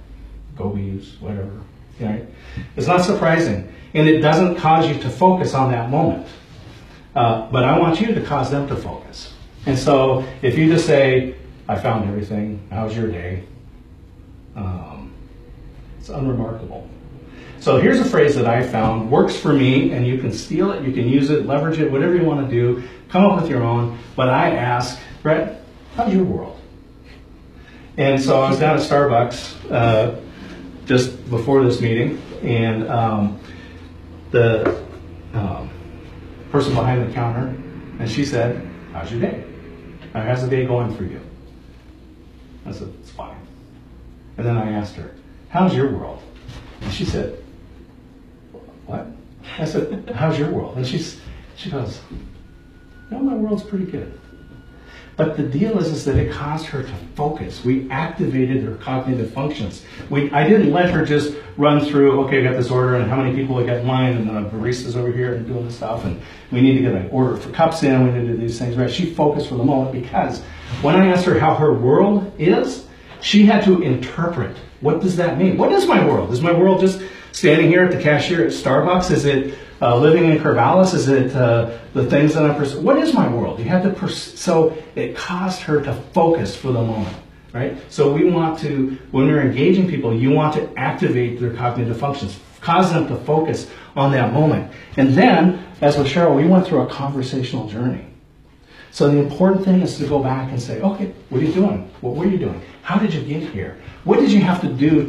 go bees, whatever. Right? It's not surprising, and it doesn't cause you to focus on that moment. But I want you to cause them to focus. And so if you just say, I found everything, how's your day? It's unremarkable. So here's a phrase that I found works for me, and you can steal it, you can use it, leverage it, whatever you want to do, come up with your own. But I ask, Brett, how's your world? And so I was down at Starbucks just before this meeting, and the person behind the counter, and she said, how's your day? How's the day going for you? I said, it's fine. And then I asked her, how's your world? And she said, what? I said, how's your world? And she goes, no, my world's pretty good. But the deal is that it caused her to focus. We activated her cognitive functions. I didn't let her just run through, okay, I got this order, and how many people I got in line, and the barista's over here and doing this stuff, and we need to get an order for cups in, we need to do these things, right? She focused for the moment, because when I asked her how her world is, she had to interpret. What does that mean? What is my world? Is my world just standing here at the cashier at Starbucks? Is it living in Corvallis? Is it the things that I'm pursuing? What is my world? You had to so it caused her to focus for the moment, right? So we want to, when we're engaging people, you want to activate their cognitive functions, cause them to focus on that moment. And then, as with Cheryl, we went through a conversational journey. So the important thing is to go back and say, okay, what are you doing? What were you doing? How did you get here? What did you have to do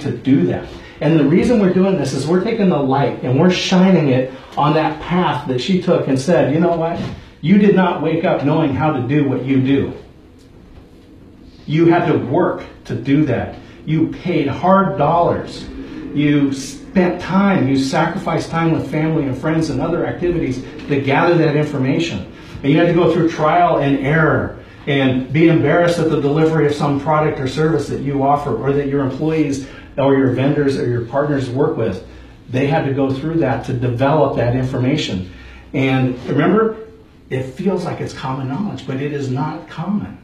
that? And the reason we're doing this is we're taking the light and we're shining it on that path that she took and said, you know what? You did not wake up knowing how to do what you do. You had to work to do that. You paid hard dollars. You spent time. You sacrificed time with family and friends and other activities to gather that information. And you had to go through trial and error and be embarrassed at the delivery of some product or service that you offer, or that your employees or your vendors or your partners work with. They had to go through that to develop that information. And remember, it feels like it's common knowledge, but it is not common.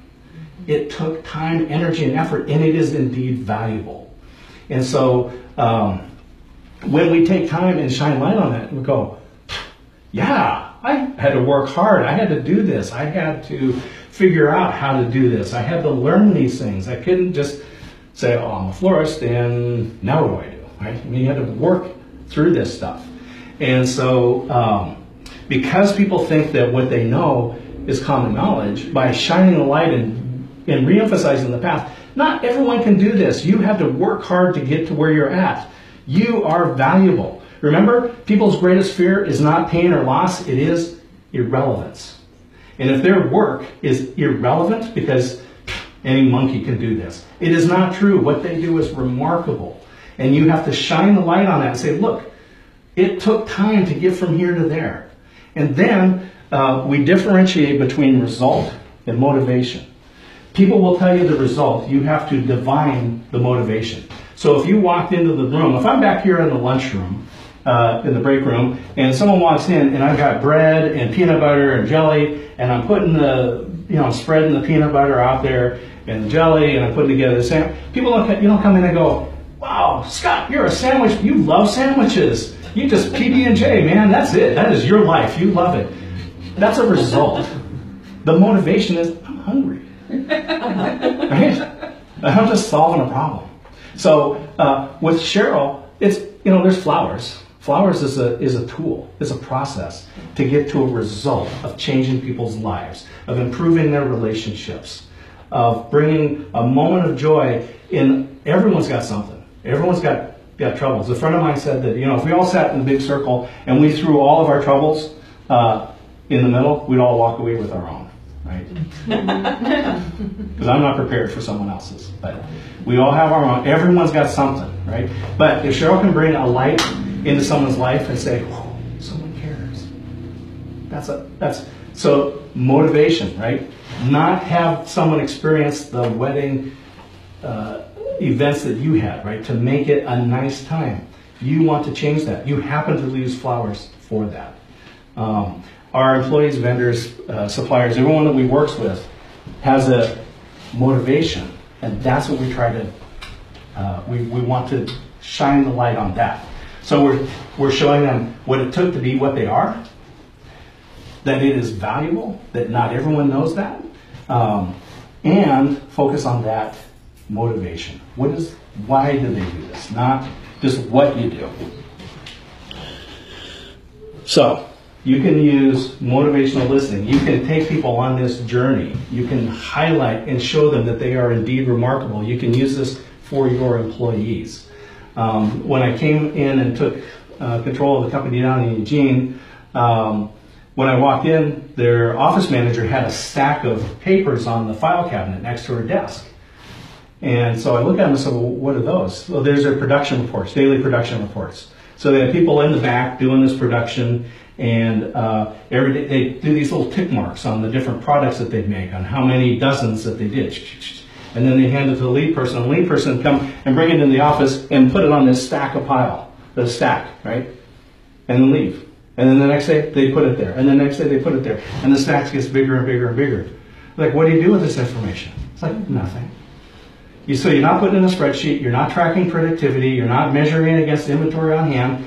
It took time, energy, and effort, and it is indeed valuable. And so when we take time and shine light on that, we go, yeah, I had to work hard. I had to do this. I had to figure out how to do this. I had to learn these things. I couldn't just say, oh, I'm a florist, and now what do I do? Right? I mean, you had to work through this stuff. And so because people think that what they know is common knowledge, by shining the light and re-emphasizing the path, not everyone can do this. You have to work hard to get to where you're at. You are valuable. Remember, people's greatest fear is not pain or loss, it is irrelevance. And if their work is irrelevant because any monkey can do this, it is not true. What they do is remarkable. And you have to shine the light on that and say, look, it took time to get from here to there. And then we differentiate between result and motivation. People will tell you the result. You have to divine the motivation. So if you walked into the room, if I'm back here in the lunchroom, in the break room, and someone walks in and I've got bread and peanut butter and jelly, and I'm putting I'm spreading the peanut butter out there and the jelly, and I'm putting together the sandwich. People don't come in and go, wow, Scott, you're a sandwich. You love sandwiches. You just PB&J, man. That's it. That is your life. You love it. That's a result. The motivation is, I'm hungry. Right? I'm just solving a problem. So with Cheryl, it's, there's flowers. Flowers is a tool, is a process to get to a result of changing people's lives, of improving their relationships, of bringing a moment of joy in. Everyone's got something. Everyone's got troubles. A friend of mine said that, if we all sat in a big circle and we threw all of our troubles in the middle, we'd all walk away with our own, right? Because I'm not prepared for someone else's. But we all have our own. Everyone's got something, right? But if Cheryl can bring a light into someone's life and say, whoa, someone cares. That's so motivation, right? Not have someone experience the wedding events that you had, right? To make it a nice time. You want to change that. You happen to use flowers for that. Our employees, vendors, suppliers, everyone that we works with has a motivation, and that's what we try to. We want to shine the light on that. So we're showing them what it took to be what they are, that it is valuable, that not everyone knows that, and focus on that motivation. Why do they do this? Not just what you do. So you can use motivational listening. You can take people on this journey. You can highlight and show them that they are indeed remarkable. You can use this for your employees. When I came in and took control of the company down in Eugene, when I walked in, their office manager had a stack of papers on the file cabinet next to her desk. And so I looked at them and said, well, what are those? Well, there's their production reports, daily production reports. So they have people in the back doing this production, and every day they do these little tick marks on the different products that they make, on how many dozens that they did. And then they hand it to the lead person. And the lead person would come and bring it into the office and put it on this stack, right? And then leave. And then the next day they put it there. And the next day they put it there. And the stack gets bigger and bigger and bigger. Like, what do you do with this information? It's like, nothing. So you're not putting in a spreadsheet. You're not tracking productivity. You're not measuring it against inventory on hand.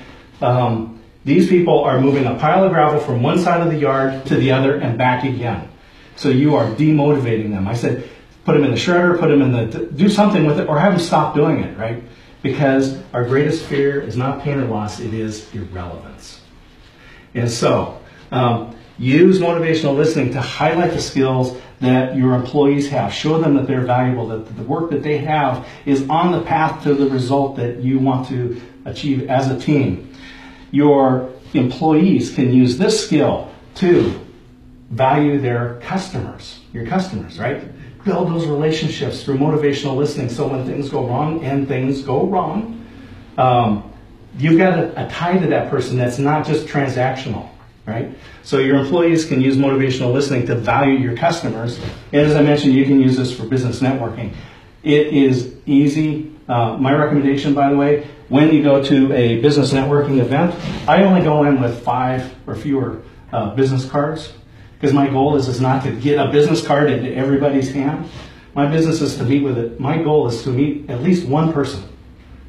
These people are moving a pile of gravel from one side of the yard to the other and back again. So you are demotivating them. I said, put them in the shredder, put them in do something with it, or have them stop doing it, right? Because our greatest fear is not pain or loss, it is irrelevance. And so, use motivational listening to highlight the skills that your employees have. Show them that they're valuable, that the work that they have is on the path to the result that you want to achieve as a team. Your employees can use this skill to value their customers, your customers, right? Build those relationships through motivational listening, so when things go wrong, and things go wrong, you've got a tie to that person that's not just transactional, right? So your employees can use motivational listening to value your customers. And as I mentioned, you can use this for business networking. It is easy. My recommendation, by the way, when you go to a business networking event, I only go in with 5 or fewer business cards. Because my goal is not to get a business card into everybody's hand. My business is to meet with it. My goal is to meet at least one person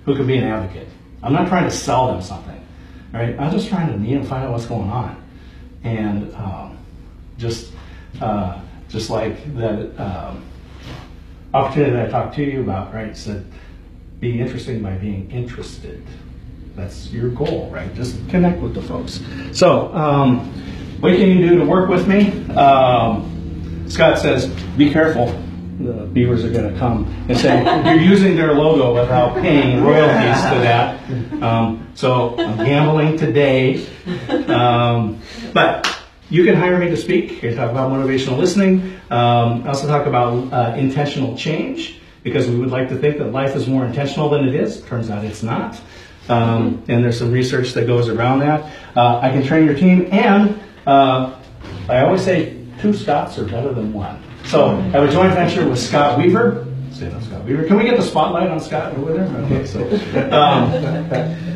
who can be an advocate. I'm not trying to sell them something, right? I'm just trying to meet and find out what's going on. And just like that opportunity that I talked to you about, right? Said, be interesting by being interested. That's your goal, right? Just connect with the folks. So, what can you do to work with me? Scott says, be careful. The beavers are going to come and say, you're using their logo without paying royalties to that. So I'm gambling today. But you can hire me to speak. I talk about motivational listening. I also talk about intentional change, because we would like to think that life is more intentional than it is. Turns out it's not. And there's some research that goes around that. I can train your team, and I always say 2 Scotts are better than 1. So I have a joint venture with Scott Weaver. Say no, Scott Weaver. Can we get the spotlight on Scott over there? Okay, so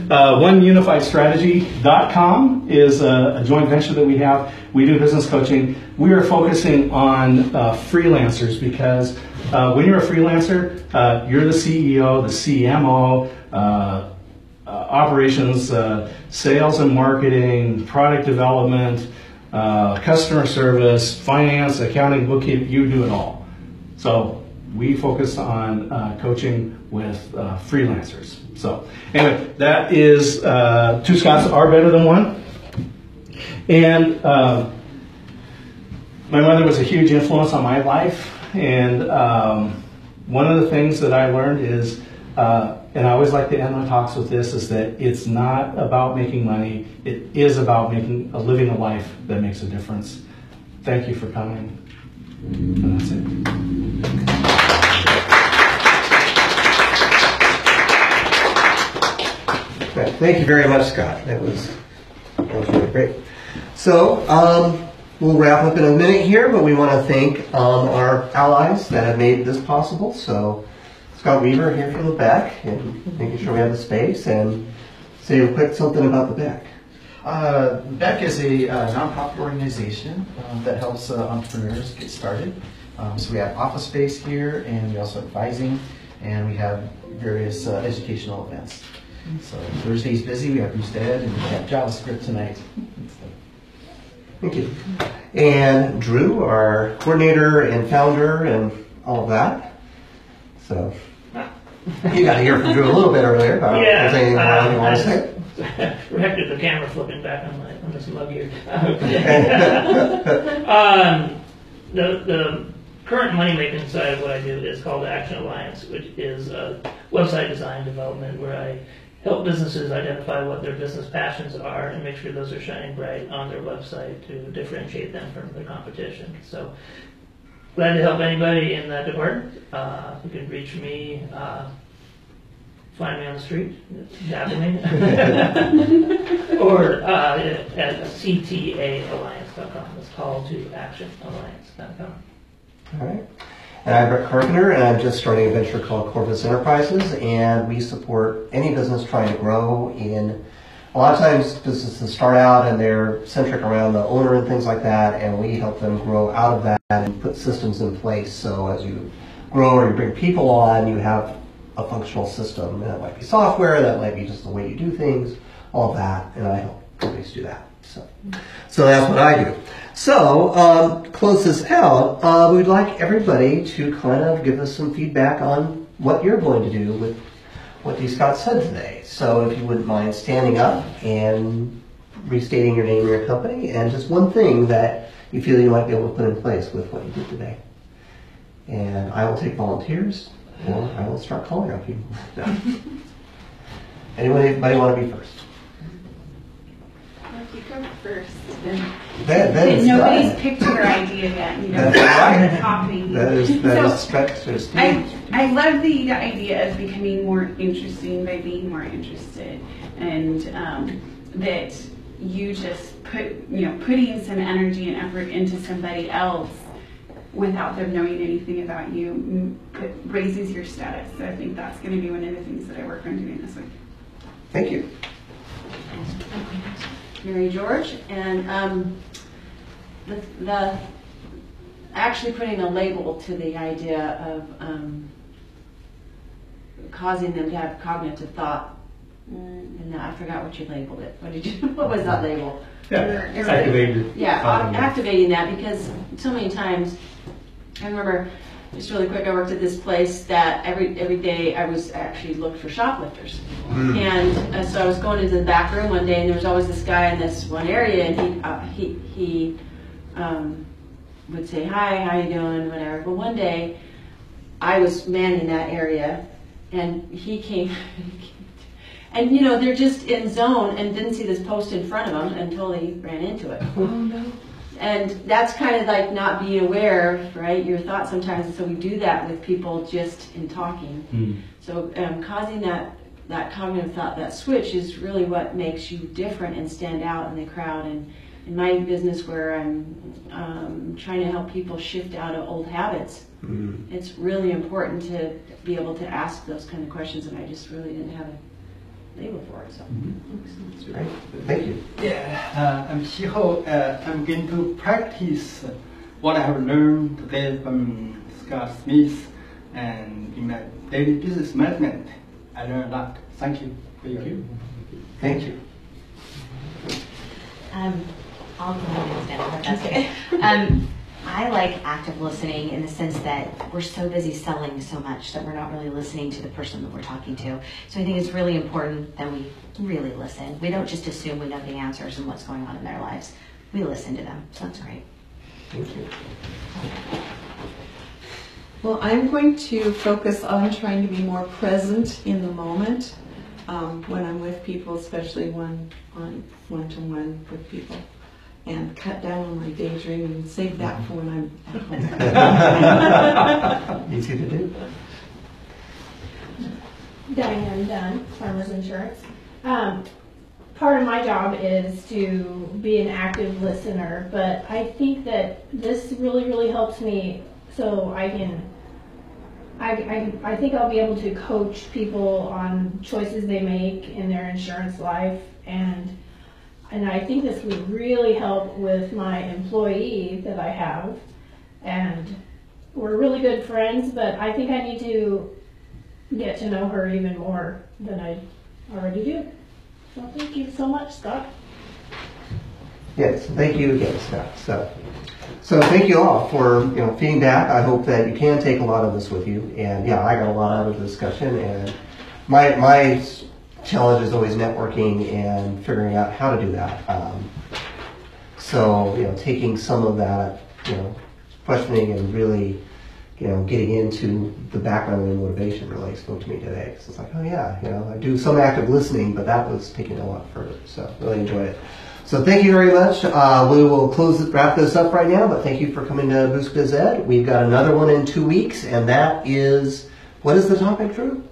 OneUnifiedStrategy.com is a joint venture that we have. We do business coaching. We are focusing on freelancers, because when you're a freelancer, you're the CEO, the CMO, operations, sales and marketing, product development, customer service, finance, accounting, bookkeeping. You do it all. So we focus on coaching with freelancers. So anyway, that is 2 Scotts are better than 1. And my mother was a huge influence on my life. And one of the things that I learned is, and I always like to end my talks with this, is that it's not about making money. It is about living a life that makes a difference. Thank you for coming. And that's it. Okay, thank you very much, Scott. That was really great. So we'll wrap up in a minute here, but we want to thank our allies that have made this possible. So Scott Weaver here from the back, and making sure we have the space, and say real quick something about the back. BEC is a nonprofit organization that helps entrepreneurs get started. So we have office space here, and we also have advising, and we have various educational events. So Thursday's busy. We have Boosted, and we have JavaScript tonight. Thank you. And Drew, our coordinator and founder and all of that. So you got to hear from Drew a little bit earlier. About Yeah, anything you want to say? Corrected the camera flipping back on this mug here. The current money-making side of what I do is called Action Alliance, which is website design development, where I help businesses identify what their business passions are and make sure those are shining bright on their website to differentiate them from their competition. So glad to help anybody in that department. You can reach me, find me on the street, dab me, or at ctaalliance.com. It's called to actionalliance.com. All right. And I'm Brett Carpenter, and I'm just starting a venture called Corvallis Enterprises, and we support any business trying to grow. In a lot of times businesses start out and they're centric around the owner and things like that, and we help them grow out of that and put systems in place. So as you grow or you bring people on, you have a functional system. And that might be software, that might be just the way you do things, all of that, and I help companies do that. So that's what I do. So, close this out, we'd like everybody to kind of give us some feedback on what you're going to do with what D. Scott said today. So if you wouldn't mind standing up and restating your name and your company, and just one thing that you feel you might be able to put in place with what you did today. And I will take volunteers, or I will start calling out people. Anybody want to be first? You go first. Nobody's picked your idea yet. You know, that's right. copy. That is stretched to I love the idea of becoming more interesting by being more interested, and that you just putting some energy and effort into somebody else without them knowing anything about you, it raises your status. So I think that's going to be one of the things that I work on doing this week. Thank you. Mary George, and the actually putting a label to the idea of causing them to have cognitive thought. And I forgot what you labeled it. What was that label? Yeah, activated. Yeah, activating that, because so many times, I remember, just really quick, I worked at this place that every day I was actually looked for shoplifters. And so I was going into the back room one day, and there was always this guy in this one area, and he would say, hi, how you doing, whatever. But one day, I was manning that area, and he came, and they're just in zone and didn't see this post in front of them until they ran into it. Oh no. And that's kind of like not being aware of, right, your thoughts sometimes. And so we do that with people just in talking. So causing that cognitive thought, that switch, is really what makes you different and stand out in the crowd. And in my business, where I'm trying to help people shift out of old habits, it's really important to be able to ask those kind of questions, and I just really didn't have a label for it. So, That's great. Thank you. Yeah, I'm Shiho. I'm going to practice what I have learned today from Scott Smith, and in my daily business management, I learned a lot. Thank you for your help. Thank you. I'll go ahead and stand up. That's okay. I like active listening in the sense that we're so busy selling so much that we're not really listening to the person that we're talking to. So I think it's really important that we really listen. We don't just assume we know the answers and what's going on in their lives. We listen to them. So that's great. Thank you. Well, I'm going to focus on trying to be more present in the moment when I'm with people, especially one-to-one with people, and cut down on my daydreaming and save that for when I'm at home. Easy to do. Diane Dunn, Farmers Insurance. Part of my job is to be an active listener, but I think that this really helps me, so I think I'll be able to coach people on choices they make in their insurance life, and I think this would really help with my employee that I have, and we're really good friends, but I think I need to get to know her even more than I already do. So thank you so much, Scott. Yes, thank you again, Scott. So thank you all for feeding back. I hope that you can take a lot of this with you. And yeah, I got a lot out of the discussion. And my challenge is always networking and figuring out how to do that. So taking some of that questioning and really getting into the background and motivation really spoke to me today. So it's like, oh yeah, I do some active listening, but that was taking it a lot further. So really enjoyed it. So thank you very much. We will wrap this up right now, but thank you for coming to Boost Biz Ed. We've got another one in 2 weeks, and that is, what is the topic, Drew?